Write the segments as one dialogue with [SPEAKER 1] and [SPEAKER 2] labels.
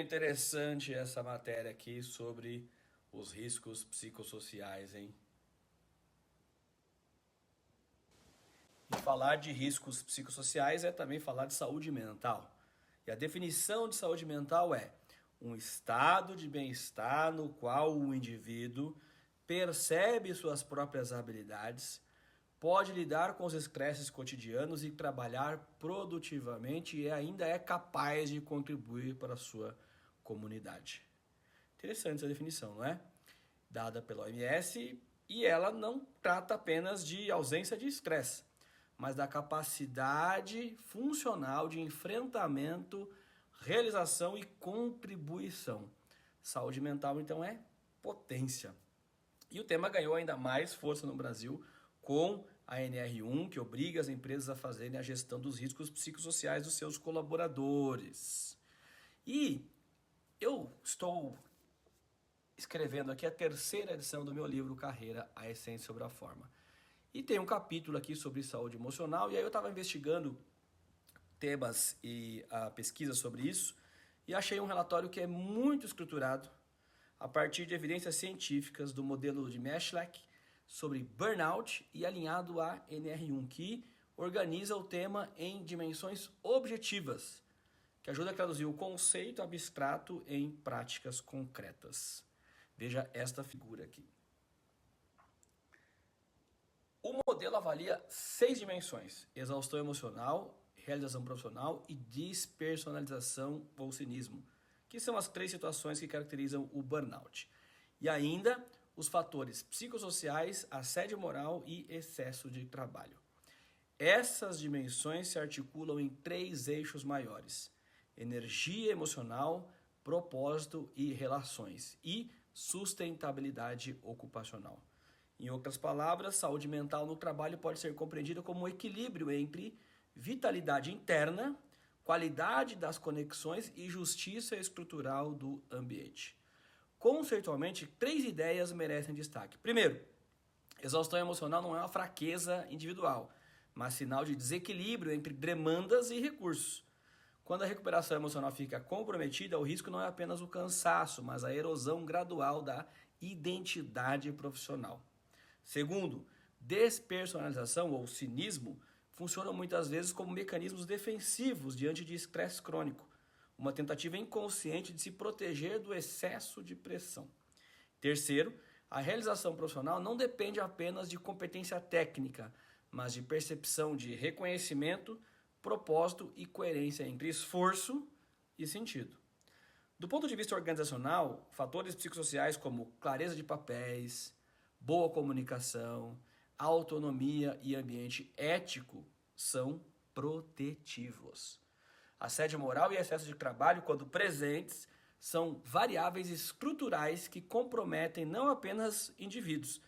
[SPEAKER 1] interessante essa matéria aqui sobre os riscos psicossociais, hein? E falar de riscos psicossociais é também falar de saúde mental. E a definição de saúde mental é um estado de bem-estar no qual o indivíduo percebe suas próprias habilidades, pode lidar com os estresses cotidianos e trabalhar produtivamente e ainda é capaz de contribuir para a sua comunidade. Interessante essa definição, não é? Dada pela OMS, e ela não trata apenas de ausência de estresse, mas da capacidade funcional de enfrentamento, realização e contribuição. Saúde mental, então, é potência. E o tema ganhou ainda mais força no Brasil com a NR1, que obriga as empresas a fazerem a gestão dos riscos psicossociais dos seus colaboradores. E eu estou escrevendo aqui a terceira edição do meu livro Carreira, a Essência sobre a Forma. E tem um capítulo aqui sobre saúde emocional, e aí eu estava investigando temas e a pesquisa sobre isso, e achei um relatório que é muito estruturado, a partir de evidências científicas do modelo de Maslach sobre burnout e alinhado à NR1, que organiza o tema em dimensões objetivas, que ajuda a traduzir o conceito abstrato em práticas concretas. Veja esta figura aqui. O modelo avalia 6 dimensões: exaustão emocional, realização profissional e despersonalização ou cinismo, que são as 3 situações que caracterizam o burnout. E ainda os fatores psicossociais, assédio moral e excesso de trabalho. Essas dimensões se articulam em 3 eixos maiores: energia emocional, propósito e relações, e sustentabilidade ocupacional. Em outras palavras, saúde mental no trabalho pode ser compreendida como um equilíbrio entre vitalidade interna, qualidade das conexões e justiça estrutural do ambiente. Conceitualmente, 3 ideias merecem destaque. Primeiro, exaustão emocional não é uma fraqueza individual, mas sinal de desequilíbrio entre demandas e recursos. Quando a recuperação emocional fica comprometida, o risco não é apenas o cansaço, mas a erosão gradual da identidade profissional. Segundo, despersonalização ou cinismo funcionam muitas vezes como mecanismos defensivos diante de estresse crônico, uma tentativa inconsciente de se proteger do excesso de pressão. Terceiro, a realização profissional não depende apenas de competência técnica, mas de percepção de reconhecimento, propósito e coerência entre esforço e sentido. Do ponto de vista organizacional, fatores psicossociais como clareza de papéis, boa comunicação, autonomia e ambiente ético são protetivos. Assédio moral e excesso de trabalho, quando presentes, são variáveis estruturais que comprometem não apenas indivíduos,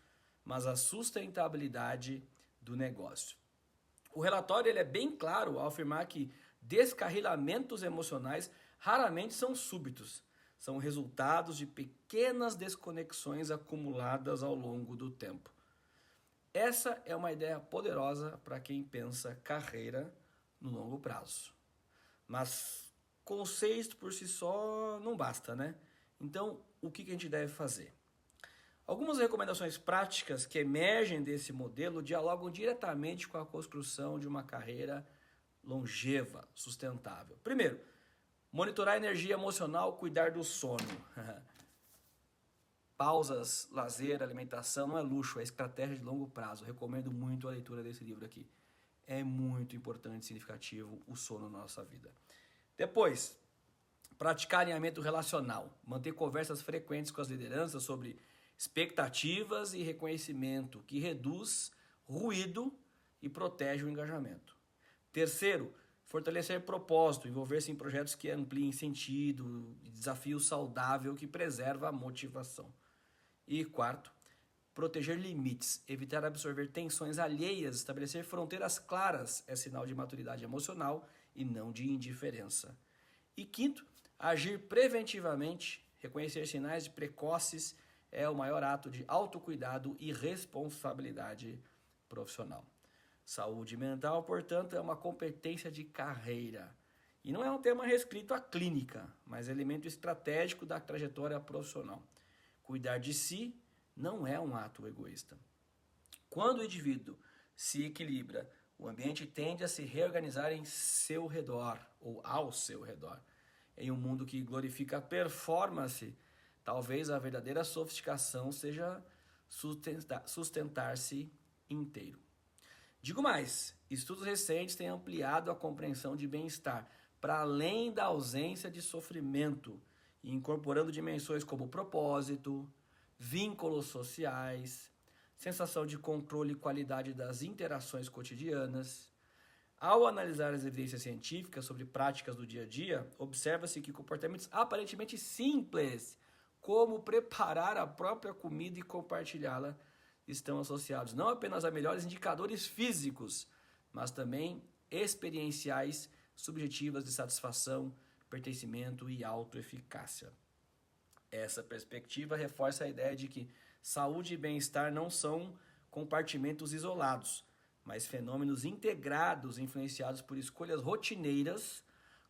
[SPEAKER 1] mas a sustentabilidade do negócio. O relatório ele é bem claro ao afirmar que descarrilamentos emocionais raramente são súbitos, são resultados de pequenas desconexões acumuladas ao longo do tempo. Essa é uma ideia poderosa para quem pensa carreira no longo prazo. Mas conceito por si só não basta, né? Então, o que a gente deve fazer? Algumas recomendações práticas que emergem desse modelo dialogam diretamente com a construção de uma carreira longeva, sustentável. Primeiro, monitorar a energia emocional, cuidar do sono. Pausas, lazer, alimentação não é luxo, é estratégia de longo prazo. Recomendo muito a leitura desse livro aqui. É muito importante e significativo o sono na nossa vida. Depois, praticar alinhamento relacional. Manter conversas frequentes com as lideranças sobre expectativas e reconhecimento, que reduz ruído e protege o engajamento. Terceiro, fortalecer propósito, envolver-se em projetos que ampliem sentido, desafio saudável que preserva a motivação. E quarto, proteger limites, evitar absorver tensões alheias, estabelecer fronteiras claras é sinal de maturidade emocional e não de indiferença. E quinto, agir preventivamente, reconhecer sinais de precoces é o maior ato de autocuidado e responsabilidade profissional. Saúde mental, portanto, é uma competência de carreira E não é um tema restrito à clínica, mas elemento estratégico da trajetória profissional. Cuidar de si não é um ato egoísta. Quando o indivíduo se equilibra, o ambiente tende a se reorganizar em seu redor ou ao seu redor. Em um mundo que glorifica a performance, talvez a verdadeira sofisticação seja sustentar-se inteiro. Digo mais, estudos recentes têm ampliado a compreensão de bem-estar para além da ausência de sofrimento e incorporando dimensões como propósito, vínculos sociais, sensação de controle e qualidade das interações cotidianas. Ao analisar as evidências científicas sobre práticas do dia a dia, observa-se que comportamentos aparentemente simples, como preparar a própria comida e compartilhá-la, estão associados não apenas a melhores indicadores físicos, mas também experienciais subjetivas de satisfação, pertencimento e autoeficácia. Essa perspectiva reforça a ideia de que saúde e bem-estar não são compartimentos isolados, mas fenômenos integrados influenciados por escolhas rotineiras,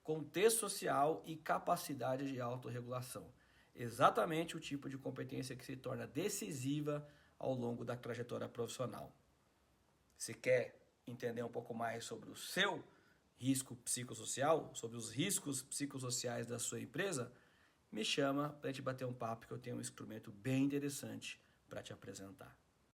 [SPEAKER 1] contexto social e capacidade de autorregulação. Exatamente o tipo de competência que se torna decisiva ao longo da trajetória profissional. Se quer entender um pouco mais sobre o seu risco psicossocial, sobre os riscos psicossociais da sua empresa, me chama para a gente bater um papo que eu tenho um instrumento bem interessante para te apresentar.